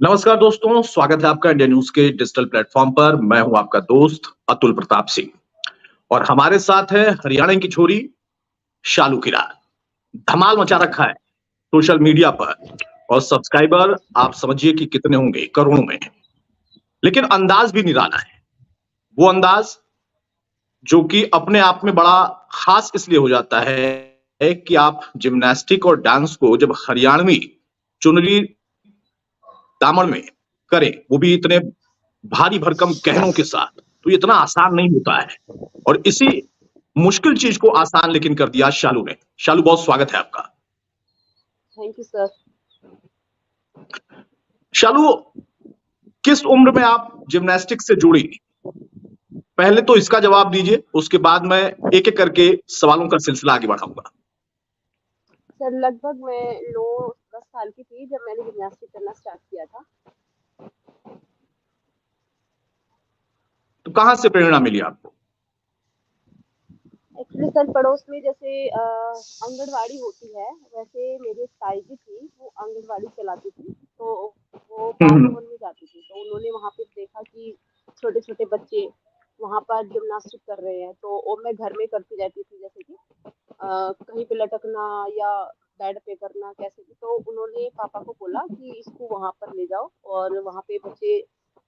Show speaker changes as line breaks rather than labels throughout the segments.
नमस्कार दोस्तों, स्वागत है आपका इंडिया न्यूज़ के डिजिटल प्लेटफ़ॉर्म पर। मैं हूँ आपका दोस्त अतुल प्रताप सिंह और हमारे साथ है हरियाणा की छोरी शालू किरार। धमाल मचा रखा है सोशल मीडिया पर और सब्सक्राइबर आप समझिए कि कितने होंगे, करोड़ों में। लेकिन अंदाज़ भी निराला है। वो अंदाज़ जो कि अपने आप में बड़ा ख़ास इसलिए हो जाता है कि आप जिम्नास्टिक और डांस को जब हरियाणवी चुनरी दामन में करें, वो भी इतने भारी भरकम गहनों के साथ, तो ये इतना आसान नहीं होता है और इसी मुश्किल चीज को आसान लेकिन कर दिया शालू ने। शालू, बहुत स्वागत है आपका।
Thank you sir.
शालू, किस उम्र में आप जिम्नास्टिक से जुड़ी? पहले तो इसका जवाब दीजिए, उसके बाद मैं एक एक करके सवालों का सिलसिला आगे बढ़ाऊंगा।
सर लगभग मैं 9-10 साल की थी जब मैंने जिम्नास्टिक करना स्टार्ट किया था।
तो कहां से प्रेरणा मिली आपको?
एक्चुअली सर पड़ोस में जैसे आंगनवाड़ी होती है, वैसे मेरी एक ताई जी थी, वो आंगनवाड़ी चलाती थी। तो वो बाल
हम्म।
भवन में जाती थी, तो उन्होंने वहाँ पे देखा कि छोटे छोटे बच्चे वहाँ पर जिम्नास्टिक कर रहे हैं। तो और मैं घर में करती रहती थी, जैसे कि कहीं पे लटकना या बेड पे करना कैसे भी। तो उन्होंने पापा को बोला कि इसको वहां पर ले जाओ और वहां पे बच्चे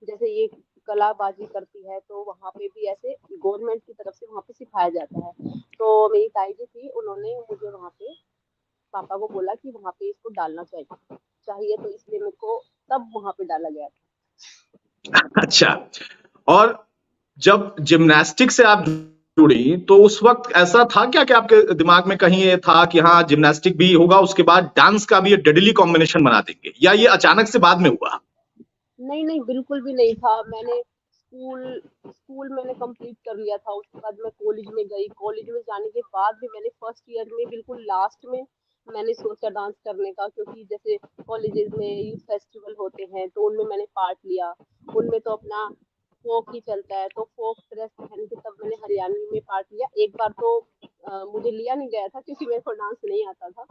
जैसे ये कलाबाजी करती है, तो वहां पे भी ऐसे गवर्नमेंट की तरफ से वहां पे सिखाया जाता है। तो मेरी ताई जी थी, उन्होंने मुझे वहां पे पापा को बोला कि वहां पे इसको डालना चाहिए चाहिए, तो इसलिए मेरे को तब वहां पे डाला गया था।
अच्छा। और जब जिम्नास्टिक से आप जुड़ी तो उस वक्त ऐसा था क्या कि आपके दिमाग में कहीं ये था कि हाँ जिम्नास्टिक भी होगा, उसके बाद डांस का भी ये डेडली कॉम्बिनेशन बना देंगे, या ये अचानक से बाद में हुआ?
नहीं नहीं, बिल्कुल भी नहीं था। मैंने स्कूल स्कूल मैंने कंप्लीट कर लिया था। उसके बाद मैं कॉलेज में गई। कॉलेज में जाने के बाद भी मैंने फर्स्ट ईयर में बिल्कुल लास्ट में मैंने सोचा डांस करने का, क्योंकि जैसे कॉलेजेस में यूथ फेस्टिवल होते हैं तो उनमें मैंने पार्ट लिया। उनमें तो अपना फोक ही चलता है, तो फोक ड्रेस पहन के तब मैंने हरियाणवी में पार्ट लिया एक बार। तो मुझे लिया नहीं गया था क्योंकि मेरे को डांस नहीं आता था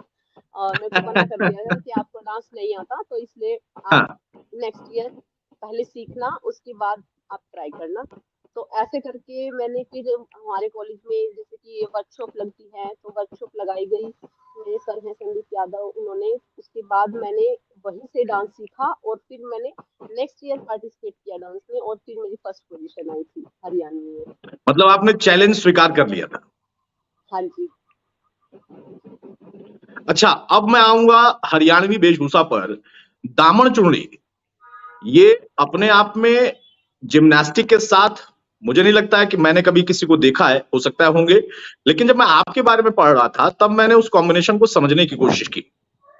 और मेरे को मना कर दिया गया कि आपको डांस नहीं आता, तो इसलिए आप
हाँ।
नेक्स्ट ईयर पहले सीखना, उसके बाद आप ट्राई करना। तो ऐसे करके मैंने फिर हमारे कॉलेज में जैसे कि वर्कशॉप लगती है, तो वर्कशॉप लगाई गई। मेरे सर हैं संदीप यादव, उन्होंने उसके बाद मैंने वहीं से डांस सीखा और फिर मैंने नेक्स्ट ईयर पार्टिसिपेट किया डांस में और फिर मेरी फर्स्ट पोजीशन आई थी हरियाणा में।
मतलब आपने चैलेंज स्वीकार कर लिया था।
हाँ जी।
अच्छा, अब मैं आऊंगा हरियाणवी वेशभूषा पर। दामन चुनरी, ये अपने आप में जिम्नास्टिक के साथ, मुझे नहीं लगता है कि मैंने कभी किसी को देखा है, हो सकता है होंगे, लेकिन जब मैं आपके बारे में पढ़ रहा था तब मैंने उस कॉम्बिनेशन को समझने की कोशिश की।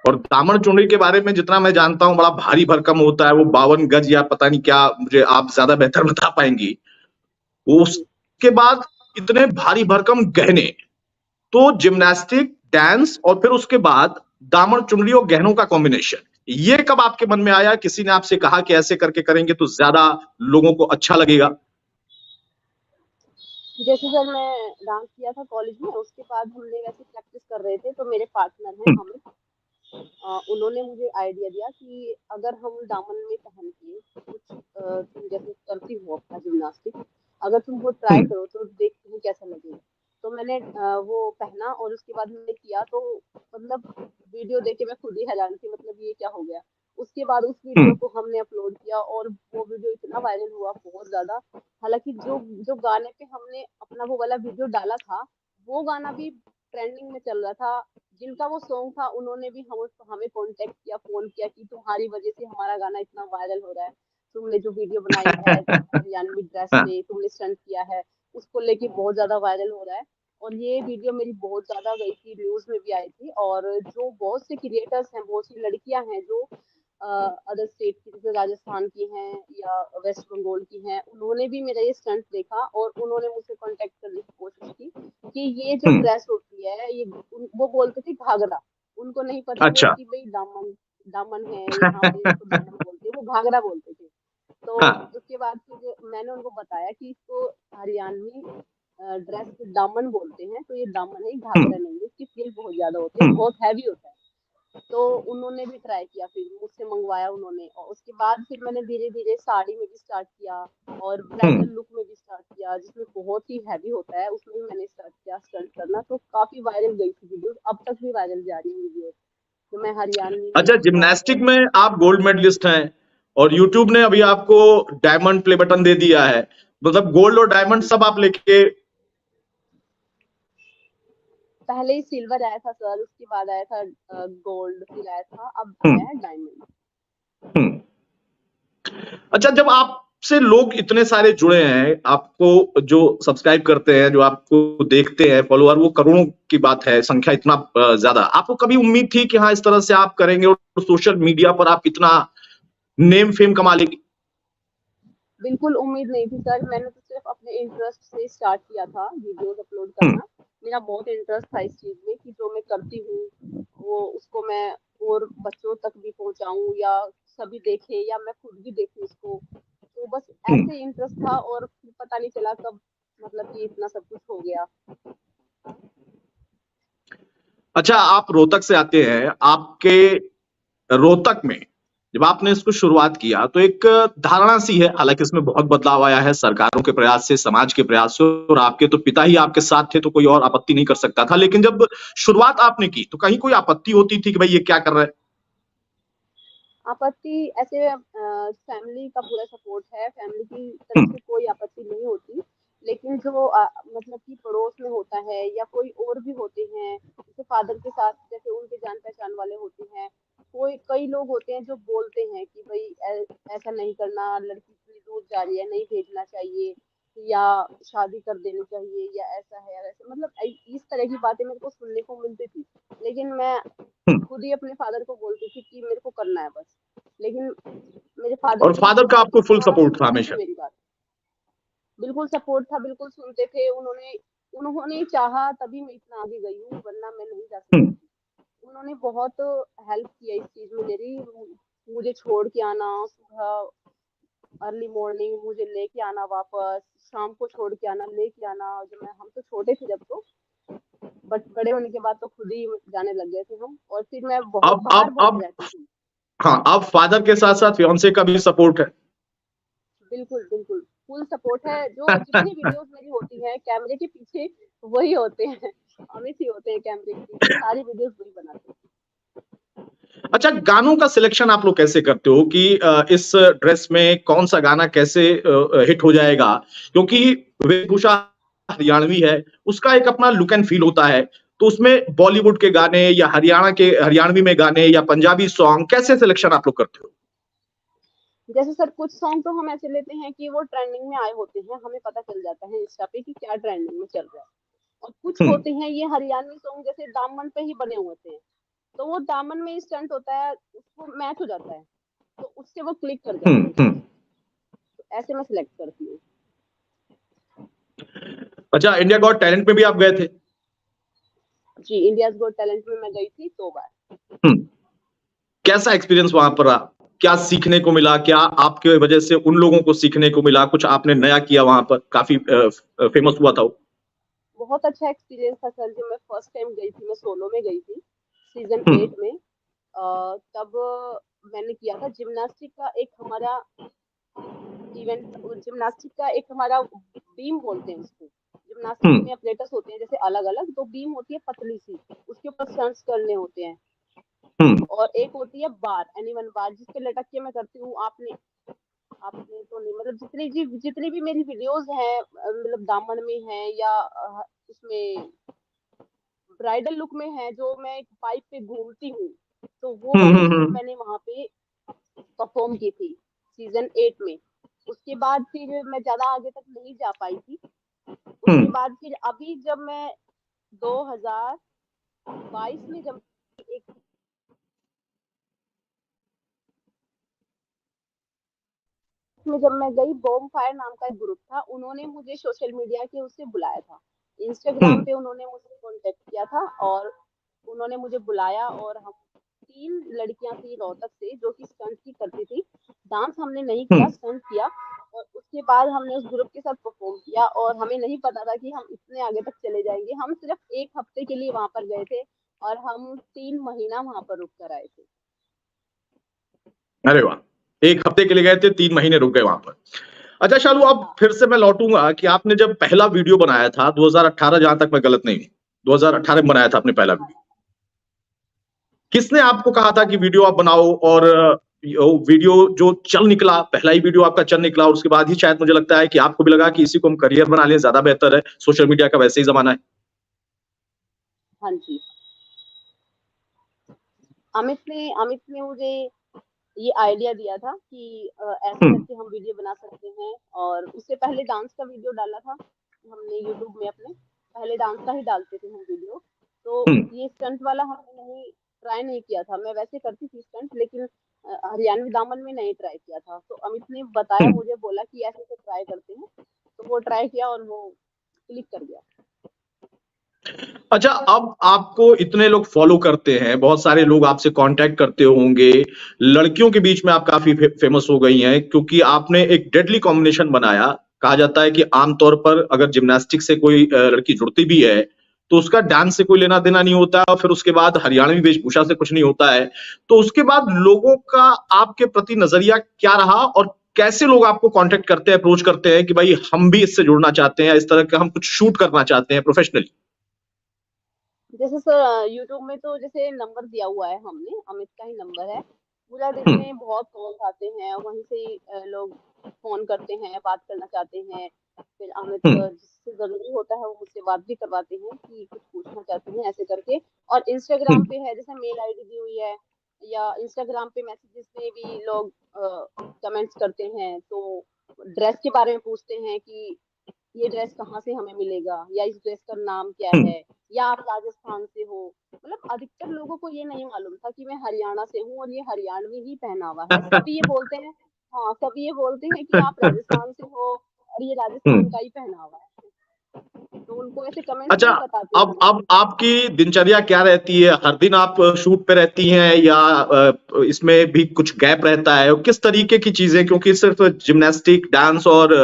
और दामन चुनरी के बारे में जितना मैं जानता हूं, बड़ा भारी भरकम होता है, वो 52 गज या पता नहीं क्या, मुझे आप ज्यादा बेहतर बता पाएंगी।
जी
उसके बाद इतने भारी भरकम गहने, तो जिम्नास्टिक, डांस और फिर उसके बाद दामन चुनरी और गहनों का कॉम्बिनेशन, ये कब आपके मन में आया? किसी ने आपसे कहा कि ऐसे करके करेंगे तो ज्यादा लोगों को अच्छा लगेगा?
जैसे जब मैं डांस किया था कॉलेज में, उसके बाद हमने वैसे प्रैक्टिस कर रहे थे, तो मेरे पार्टनर हैं अमित, उन्होंने मुझे आइडिया दिया कि अगर हम दामन में पहन के कुछ तुम जैसे करती हो अपना जिम्नास्टिक, अगर तुम वो ट्राई
हम्म।
करो तो देखते हैं कैसा लगेगा। तो मैंने वो पहना और उसके बाद मैंने किया, तो मतलब वीडियो देख के मैं खुद ही हैरान थी, मतलब ये क्या हो गया। उसके बाद उस वीडियो
हम्म।
को हमने अपलोड किया और वो वीडियो इतना वायरल हुआ, बहुत ज्यादा। हालांकि जो जो गाने पे हमने अपना वो वाला वीडियो डाला था, वो गाना भी ट्रेंडिंग में चल रहा था। जिनका वो सॉन्ग था उन्होंने भी हमें कांटेक्ट किया, फोन किया कि तुम्हारी वजह से हमारा गाना इतना वायरल हो रहा है। तुमने जो वीडियो बनाई है हरियाणवी ड्रेस
हाँ।
में, तुमने स्टंट किया है, उसको लेके बहुत ज्यादा वायरल हो रहा है। और ये वीडियो मेरी बहुत ज्यादा गई थी, न्यूज में भी आई थी। और जो बहुत से क्रिएटर्स हैं, बहुत सी लड़कियां हैं जो अदर स्टेट की, जैसे राजस्थान की हैं या वेस्ट बंगाल की हैं, उन्होंने भी मेरा ये स्टंट देखा और उन्होंने मुझसे कांटेक्ट करने की कोशिश की कि ये जो
हम्म।
ड्रेस होती है ये वो बोलते थे घाघरा। उनको नहीं पता था
अच्छा।
कि भाई दामन दामन है, यहाँ पे इसको दामन बोलते हैं, वो घाघरा बोलते थे। तो
हाँ।
उसके बाद फिर मैंने उनको बताया कि इसको हरियाणवी ड्रेस दामन बोलते हैं, तो ये दामन है, घाघरा
हम्म।
नहीं है। इसकी फील बहुत ज्यादा होती है,
हम्म।
बहुत हैवी होता है। तो उन्होंने भी ट्राई किया, फिर मुझसे मंगवाया उन्होंने, और उसके बाद फिर मैंने धीरे-धीरे साड़ी में भी स्टार्ट किया और ब्राइडल लुक में भी स्टार्ट किया, जिसमें बहुत ही हैवी होता है, उसमें भी मैंने स्टार्ट किया स्टंट करना, तो काफ़ी वायरल गई थी वीडियोज़, अब तक भी वायरल जा रही है वीडियोज़। तो मैं हरियाणवी में
अच्छा,
और
जिम्नास्टिक में आप गोल्ड मेडलिस्ट हैं और यूट्यूब ने अभी आपको डायमंड प्ले बटन दे दिया है, मतलब गोल्ड और डायमंड सब आप लेके।
पहले ही सिल्वर आया था सर, उसके बाद आया था गोल्ड, फिर आया था, अब
हम्म।
आया है डायमंड।
हम्म। अच्छा, जब आपसे लोग इतने सारे जुड़े हैं, आपको जो सब्सक्राइब करते हैं, जो आपको देखते हैं, फॉलोअर वो करोड़ों की बात है, संख्या इतना ज्यादा, आपको कभी उम्मीद थी कि हाँ इस तरह से आप करेंगे और सोशल मीडिया पर आप इतना नेम फेम कमा लेंगे?
बिल्कुल उम्मीद नहीं थी सर, मैंने तो सिर्फ अपने इंटरेस्ट से स्टार्ट किया था वीडियोस अपलोड
हम्म।
करना। मेरा बहुत इंटरेस्ट था इस चीज़ में कि जो मैं करती हूँ वो उसको मैं और बच्चों तक भी पहुँचाऊँ, या सभी देखें, या मैं खुद भी देखूँ उसको। तो बस
हम्म।
ऐसे ही इंटरेस्ट था, और फिर पता नहीं चला कब मतलब कि इतना सब कुछ हो गया।
अच्छा, आप रोहतक से आते हैं, आपके रोहतक में जब आपने इसको शुरुआत किया तो एक धारणा सी है, हालांकि इसमें बहुत बदलाव आया है सरकारों के प्रयास से, समाज के प्रयास से, और आपके तो पिता ही आपके साथ थे तो कोई और आपत्ति नहीं कर सकता था, लेकिन जब शुरुआत आपने की तो कहीं कोई आपत्ति होती थी कि भाई ये क्या कर रहा है?
आपत्ति ऐसे फैमिली का पूरा सपोर्ट है, फैमिली की तरफ
हम्म।
से कोई आपत्ति नहीं होती। लेकिन जो मतलब कि पड़ोस में होता है या कोई और भी होते हैं, जैसे फादर के साथ, जैसे उनके जान पहचान वाले होते हैं, कोई कई लोग होते हैं जो बोलते हैं कि भाई ऐसा नहीं करना, लड़की इतनी दूर जा रही है, नहीं भेजना चाहिए, या शादी कर देनी चाहिए, या ऐसा है या वैसा, मतलब इस तरह की बातें मेरे को सुनने को मिलती थी। लेकिन मैं
हम्म।
खुद ही अपने फादर को बोलती थी कि मेरे को करना है बस। लेकिन मेरे फादर
और
भी
फादर का आपको
इस
फुल
तरह
सपोर्ट था
सुनते थे
हमेशा?
मेरी बात। बिल्कुल सपोर्ट था, बिल्कुल सुनते थे। उन्होंने उन्होंने चाहा तभी मैं इतना आगे गई हूँ, वरना मैं नहीं जा सकती
हम्म।
थी। उन्होंने बहुत हेल्प किया इस चीज में मेरी। मुझे छोड़ के आना सुबह, अर्ली मॉर्निंग मुझे लेके आना वापस, शाम को छोड़ के आना, लेके आना। जब मैं हम तो छोटे थे जब, तो बट बड़े होने के बाद तो खुद ही जाने लग गए थे हम, और फिर मैं बहुत
अब
बाहर
अब
बहुत
अब
रहती थी।
हाँ, अब फादर के साथ साथ फियांसे का भी सपोर्ट है?
बिल्कुल, बिल्कुल, फुल सपोर्ट है। जो जितनी वीडियोज़ मेरी होती हैं कैमरे के पीछे, वही होते हैं, अमित ही होते हैं कैमरे के पीछे, सारी वीडियोज़ वही बनाते हैं।
अच्छा, गानों का सिलेक्शन आप लोग कैसे करते हो कि इस ड्रेस में कौन सा गाना कैसे हिट हो जाएगा? क्योंकि वेशभूषा हरियाणवी है, उसका एक अपना लुक एंड फील होता है, तो उसमें बॉलीवुड के गाने या हरियाणवी में गाने या पंजाबी सॉन्ग, कैसे सिलेक्शन आप लोग करते हो?
जैसे सर कुछ सॉन्ग तो हम ऐसे लेते हैं कि वो ट्रेंडिंग में आए होते हैं, हमें पता चल जाता है इंस्टा पे कि क्या ट्रेंडिंग में चल रहा है। और कुछ
हम्म।
होते हैं ये हरियाणवी सॉन्ग, जैसे दामन पे ही बने हुए थे, तो वो दामन में स्टंट होता है, उसको मैच हो जाता है, तो उससे वो क्लिक कर जाते हैं
हम्म।
व्यूज़। तो ऐसे मैं सिलेक्ट करती हूँ।
अच्छा, इंडिया गॉट टैलेंट में भी आप गए थे?
जी, इंडियाज़ गॉट टैलेंट में मैं गई थी 2 बार।
हम्म। कैसा एक्सपीरियंस वहां पर रहा? क्या सीखने को मिला? क्या आपके वजह से उन लोगों को सीखने को मिला? कुछ आपने नया किया वहां पर? काफी फेमस हुआ था वो।
बहुत अच्छा एक्सपीरियंस था सर। जब मैं फर्स्ट टाइम गई थी, मैं सोलो में गई थी सीजन
हम्म।
8 में। तब मैंने किया था जिम्नास्टिक का एक हमारा इवेंट, जिम्नास्टिक का एक हमारा बीम बोलते हैं उसको। जिम्नास्टिक
हम्म।
में अपलेटर्स होते हैं जैसे अलग अलग, तो बीम होती है पतली सी, उसके ऊपर स्टंट्स करने होते हैं।
हम्म।
और एक होती है बार, एनीवन बार, जिस पे लटक के मैं करती हूँ। आपने आपने तो नहीं, मतलब जितनी भी मेरी वीडियोस हैं, मतलब दामन में है या उसमें ब्राइडल लुक में है, जो मैं एक पाइप पे घूमती हूँ, तो वो
हम्म।
वाली
हम्म।
चीज मैंने वहां पे परफॉर्म की थी सीजन 8 में। उसके बाद फिर मैं ज्यादा आगे तक नहीं जा पाई थी। उसके
हम्म।
बाद फिर अभी जब मैं 2022 में जब एक में जब मैं गई, बॉम फायर नाम का एक ग्रुप था, उन्होंने मुझे सोशल मीडिया के उससे बुलाया था। इंस्टाग्राम
हम्म।
पे उन्होंने मुझे कांटेक्ट किया था, और उन्होंने मुझे बुलाया, और हम 3 लड़कियां थी रोहतक से जो कि स्टंट की करती थी। डांस हमने नहीं किया,
हम्म।
स्टंट किया। और उसके बाद हमने उस ग्रुप के साथ परफॉर्म किया, और हमें नहीं पता था कि हम इतने आगे तक चले जाएंगे। हम सिर्फ 1 हफ्ते के लिए वहां पर गए थे, और हम 3 महीना वहाँ पर रुक कर आए थे।
अरे वाह! 1 हफ्ते के लिए गए थे, 3 महीने रुक गए वहाँ पर। अच्छा शालू, अब
हाँ,
फिर से मैं लौटूँगा कि आपने जब पहला वीडियो बनाया था 2018, जहाँ तक मैं गलत नहीं हूँ, 2018 में बनाया था आपने पहला वीडियो। किसने आपको कहा था कि वीडियो आप बनाओ, और वीडियो जो चल निकला, पहला ही वीडियो आपका चल निकला, और उसके बाद ही शायद मुझे लगता है कि आपको भी लगा कि इसी को हम करियर बना लें, ज़्यादा बेहतर है, सोशल मीडिया का वैसे ही ज़माना है।
हाँ जी। अमित ने मुझे ये आइडिया दिया था कि ऐसे
हुँ,
करके हम वीडियो बना सकते हैं, और उससे पहले डांस का वीडियो डाला था हमने यूट्यूब में अपने। पहले डांस का ही डालते थे हम वीडियो। तो
हुँ,
ये स्टंट वाला हमने नहीं ट्राई नहीं किया था। मैं वैसे करती थी स्टंट, लेकिन हरियाणवी दामन में नहीं ट्राई किया था। तो अमित ने बताया,
हुँ।
मुझे बोला कि ऐसे ऐसे ट्राई करते हैं। तो वो ट्राई किया और वो क्लिक कर गया।
अच्छा, अब आपको इतने लोग फॉलो करते हैं, बहुत सारे लोग आपसे कांटेक्ट करते होंगे, लड़कियों के बीच में आप काफी फेमस हो गई हैं क्योंकि आपने एक डेडली कॉम्बिनेशन बनाया। कहा जाता है कि आमतौर पर अगर जिम्नास्टिक से कोई लड़की जुड़ती भी है तो उसका डांस से कोई लेना देना नहीं होता, और फिर उसके बाद हरियाणवी वेशभूषा से कुछ नहीं होता है। तो उसके बाद लोगों का आपके प्रति नजरिया क्या रहा, और कैसे लोग आपको कांटेक्ट करते हैं, अप्रोच करते हैं कि भाई हम भी इससे जुड़ना चाहते हैं, इस तरह का हम कुछ शूट करना चाहते हैं प्रोफेशनली?
जैसे सर यूट्यूब में तो जैसे नंबर दिया हुआ है हमने, अमित का ही नंबर है। पूरा दिन
हम्म,
में बहुत कॉल्स आते हैं, वहीं से ही लोग फोन करते हैं, बात करना चाहते हैं। फिर अमित
हम्म,
जिससे जरूरी होता है वो मुझसे बात भी करवाते हैं कि कुछ पूछना चाहते हैं, ऐसे करके। और इंस्टाग्राम
हम्म,
पे है, जैसे मेल आईडी दी हुई है, या इंस्टाग्राम पे मैसेजेस में भी लोग कमेंट्स करते हैं। तो ड्रेस के बारे में पूछते हैं कि ये ड्रेस कहाँ से हमें मिलेगा, या इस ड्रेस का नाम क्या
हम्म।
है, या आप राजस्थान से हो। मतलब अधिकतर लोगों को ये नहीं मालूम था कि मैं हरियाणा से हूँ और ये हरियाणवी ही पहनावा है। सभी ये बोलते हैं, हाँ, सभी ये बोलते हैं कि आप राजस्थान से हो और ये राजस्थान का
हम्म।
ही पहनावा है। तो उनको ऐसे कमेंट्स में
अच्छा,
ही बताते
अब
हैं।
अब आपकी दिनचर्या क्या रहती है? हर दिन आप शूट पे रहती हैं, या इसमें भी कुछ गैप रहता है, और किस तरीके की चीजें, क्योंकि सिर्फ जिम्नास्टिक डांस और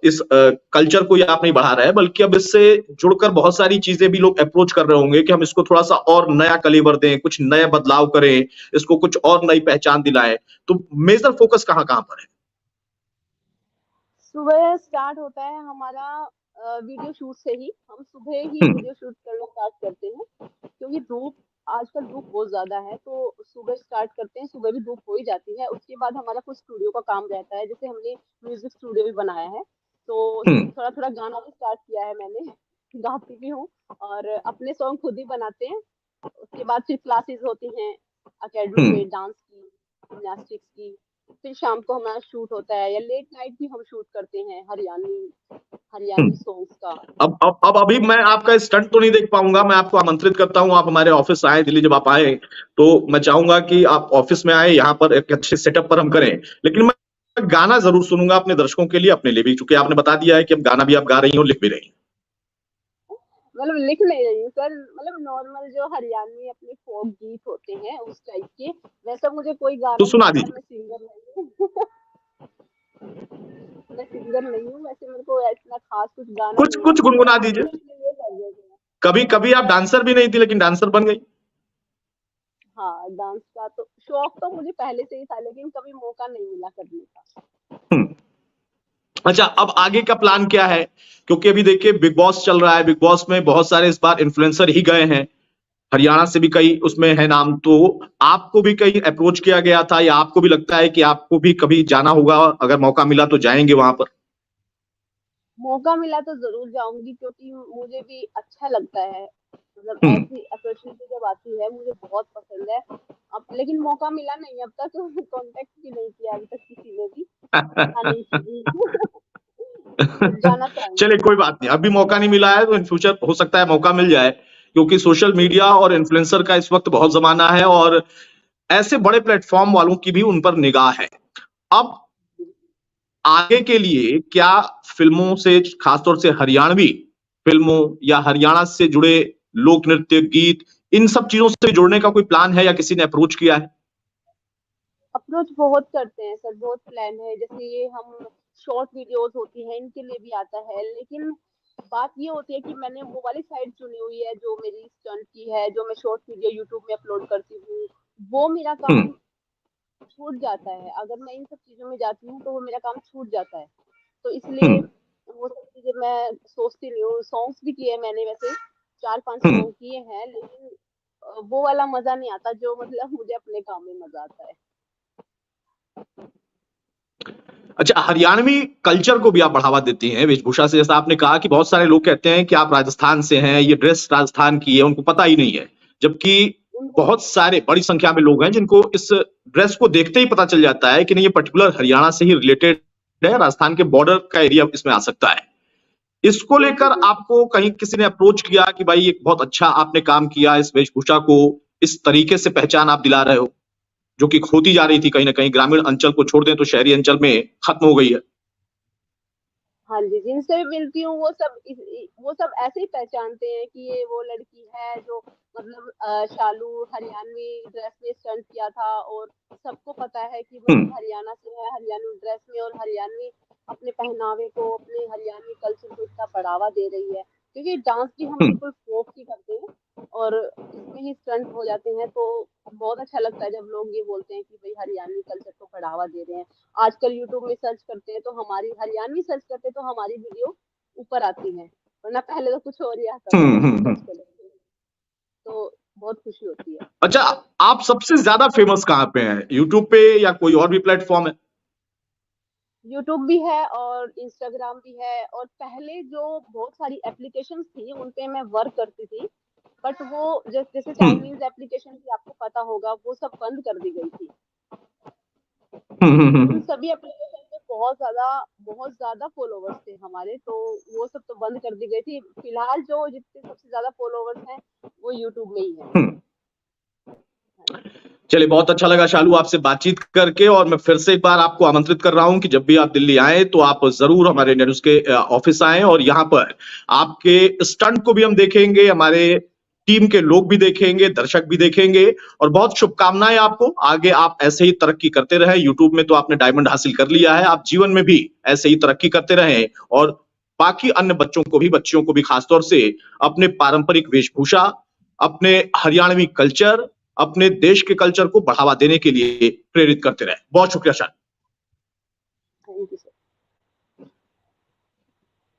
इस कल्चर को ही आप नहीं बढ़ा रहे हैं, बल्कि अब इससे जुड़कर बहुत सारी चीजें भी लोग अप्रोच कर रहे होंगे कि हम इसको थोड़ा सा और नया कलीबर दें, कुछ नए बदलाव करें, इसको कुछ और नई पहचान दिलाएं। तो मेजर फोकस कहाँ कहाँ पर है?
सुबह स्टार्ट होता है हमारा वीडियो शूट से ही। हम सुबह ही
हम्म,
वीडियो शूट करना स्टार्ट करते हैं, क्योंकि धूप, आजकल धूप बहुत ज्यादा है। तो सुबह स्टार्ट करते हैं, सुबह भी धूप हो ही जाती है। उसके बाद हमारा कुछ स्टूडियो का काम रहता है, जैसे हमने म्यूजिक स्टूडियो भी बनाया है। तो
हम्म,
थोड़ा थोड़ा गाना भी स्टार्ट किया है मैंने, गाती भी हूँ। और अपने सॉन्ग खुद ही बनाते हैं। उसके बाद फिर क्लासेस होती हैं एकेडमी
हम्म।
में, डांस की, जिम्नास्टिक्स की। फिर शाम को हमारा शूट होता है, या लेट नाइट भी हम शूट करते हैं हरियाणवी हरियाणवी
हम्म।
सॉन्ग्स का।
अब अभी मैं आपका स्टंट तो नहीं देख पाऊंगा। मैं आपको आमंत्रित करता हूं, आप हमारे ऑफिस आए दिल्ली। जब आप आए तो मैं चाहूंगा कि आप ऑफिस में आए, यहाँ पर एक अच्छे सेटअप पर हम करें। लेकिन मैं गाना जरूर सुनूंगा अपने दर्शकों के लिए, अपने लिए भी, क्योंकि आपने बता दिया है कि अब गाना भी आप गा रही हो, लिख भी रही
मतलब लिख नहीं रही हूँ सर, मतलब नॉर्मल जो हरियाणवी अपने फोक गीत होते हैं उस टाइप के। वैसा मुझे कोई गा
तो
नहीं
सुना
सकता,
दीजिए।
मैं सिंगर नहीं हूँ। मैं सिंगर नहीं हूँ वैसे, मेरे को इतना खास कुछ गाना
कुछ
नहीं
कुछ
आता,
गुनगुना
बस
दीजिए।
इसलिए ये कर देते हैं।
कभी कभी आप डांसर भी नहीं थी, लेकिन डांसर बन गई।
हाँ, डांस का तो शौक तो मुझे पहले से ही था, लेकिन कभी मौका नहीं मिला करने का।
हम्म। अच्छा, अब आगे का प्लान क्या है? क्योंकि अभी देखिए बिग बॉस चल रहा है, बिग बॉस में बहुत सारे इस बार इन्फ्लुएंसर ही गए हैं, हरियाणा से भी कई उसमें है नाम। तो आपको भी कहीं अप्रोच किया गया था, या आपको भी लगता है कि आपको भी कभी जाना होगा, अगर मौका मिला तो जाएंगे वहां पर?
मौका मिला तो जरूर जाऊंगी, क्योंकि मुझे भी अच्छा लगता है। मतलब
हम्म।
ऐसी अपॉर्चुनिटी जब आती है मुझे बहुत पसंद है। अब लेकिन मौका मिला नहीं अब तक। कांटेक्ट भी नहीं किया अभी तक किसी ने भी, हाँ नहीं की। जाना चाहेंगे।
चलिए, कोई बात नहीं, अभी मौका नहीं मिला है तो इन फ्यूचर हो सकता है मौका मिल जाए, क्योंकि सोशल मीडिया और इन्फ्लुएंसर का इस वक्त बहुत जमाना है, और ऐसे बड़े प्लेटफॉर्म वालों की भी उन पर निगाह है। अब आगे के लिए क्या फिल्मों से, खासतौर से हरियाणवी फिल्मों या हरियाणा से जुड़े लोक नृत्य गीत, इन सब चीजों से जुड़ने का कोई प्लान है, या किसी ने अप्रोच किया है?
अप्रोच बहुत करते हैं सर, बहुत प्लान है। जैसे ये हम शॉर्ट वीडियोस होती हैं इनके लिए भी आता है, लेकिन बात ये होती है कि मैंने वो वाली साइड चुनी हुई है जो मेरी स्टंट की है, जो मैं शॉर्ट वीडियो यूट्यूब में अपलोड करती हूँ, वो मेरा
हम्म।
काम छूट जाता है। अगर मैं इन सब चीज़ों में जाती हूँ तो वो मेरा काम छूट जाता है। तो इसलिए
हम्म।
वो सब चीज़ें मैं सोचती नहीं हूँ। सॉन्ग्स भी किए हैं मैंने वैसे 4-5
हम्म।
सॉन्ग किए हैं, लेकिन वो वाला मज़ा नहीं आता जो मतलब मुझे अपने काम में मज़ा आता है।
अच्छा, हरियाणवी कल्चर को भी आप बढ़ावा देती हैं वेशभूषा से, जैसा आपने कहा कि बहुत सारे लोग कहते हैं कि आप राजस्थान से हैं, ये ड्रेस राजस्थान की है, उनको पता ही नहीं है। जबकि
उनको
बहुत सारे बड़ी संख्या में लोग हैं जिनको इस ड्रेस को देखते ही पता चल जाता है कि नहीं, ये पर्टिकुलर हरियाणा से ही रिलेटेड है, राजस्थान के बॉर्डर का एरिया इसमें आ सकता है। इसको
बिल्कुल,
लेकर
बिल्कुल।
आपको कहीं किसी ने अप्रोच किया कि भाई ये बहुत अच्छा आपने काम किया, इस वेशभूषा को इस तरीके से पहचान आप दिला रहे हो, जो कि खोती जा रही थी कहीं ना कहीं, ग्रामीण अंचल को छोड़ दें तो शहरी अंचल में खत्म हो गई है।
हाँ जी, जिनसे भी मिलती हूँ वो सब ऐसे ही पहचानते हैं कि ये वो लड़की है जो मतलब शालू हरियाणवी ड्रेस में स्टंट किया था, और सबको पता है कि वो
हम्म।
हरियाणा से है, हरियाणवी ड्रेस में और हरियाणवी अपने पहनावे को, अपने हरियाणवी कल्चर को इतना बढ़ावा दे रही है। क्योंकि डांस भी हम
हम्म।
बिल्कुल फोक ही करते हैं और इसमें ही स्टंट हो जाते हैं, तो बहुत अच्छा लगता है जब लोग ये बोलते हैं कि भाई हरियाणवी कल्चर को बढ़ावा दे रहे हैं। आजकल यूट्यूब में सर्च करते हैं तो हमारी हरियाणवी सर्च करते हैं तो हमारी वीडियो ऊपर आती है, वरना पहले तो कुछ और ही आता था जब हम सर्च करते थे। तो बहुत खुशी होती है।
अच्छा, आप सबसे ज्यादा फेमस कहाँ पे हैं, यूट्यूब पे या कोई और भी प्लेटफॉर्म है?
यूट्यूब भी है और इंस्टाग्राम भी है, और पहले जो बहुत सारी एप्लीकेशंस थी उन पे मैं वर्क करती थी, बट वो जैसे
हम्म।
चाइनीज एप्लीकेशन की आपको पता होगा, वो सब बंद कर दी गई थी। उन
हम्म।
सभी एप्लीकेशन पे बहुत ज्यादा फॉलोवर्स थे हमारे, तो वो सब तो बंद कर दी गई थी। फिलहाल जो जितने सबसे ज्यादा फॉलोवर्स हैं वो यूट्यूब में ही है।
हम्म।
हाँ जी।
चलिए, बहुत अच्छा लगा शालू आपसे बातचीत करके, और मैं फिर से एक बार आपको आमंत्रित कर रहा हूं कि जब भी आप दिल्ली आए तो आप जरूर हमारे इंडिया न्यूज के ऑफिस आए, और यहाँ पर आपके स्टंट को भी हम देखेंगे, हमारे टीम के लोग भी देखेंगे, दर्शक भी देखेंगे। और बहुत शुभकामनाएं आपको, आगे आप ऐसे ही तरक्की करते रहें। यूट्यूब में तो आपने डायमंड हासिल कर लिया है, आप जीवन में भी ऐसे ही तरक्की करते रहें, और बाकी अन्य बच्चों को भी, बच्चियों को भी खासतौर से अपने पारंपरिक वेशभूषा, अपने हरियाणवी कल्चर, अपने देश के कल्चर को बढ़ावा देने के लिए प्रेरित करते रहे। बहुत शुक्रिया शाह।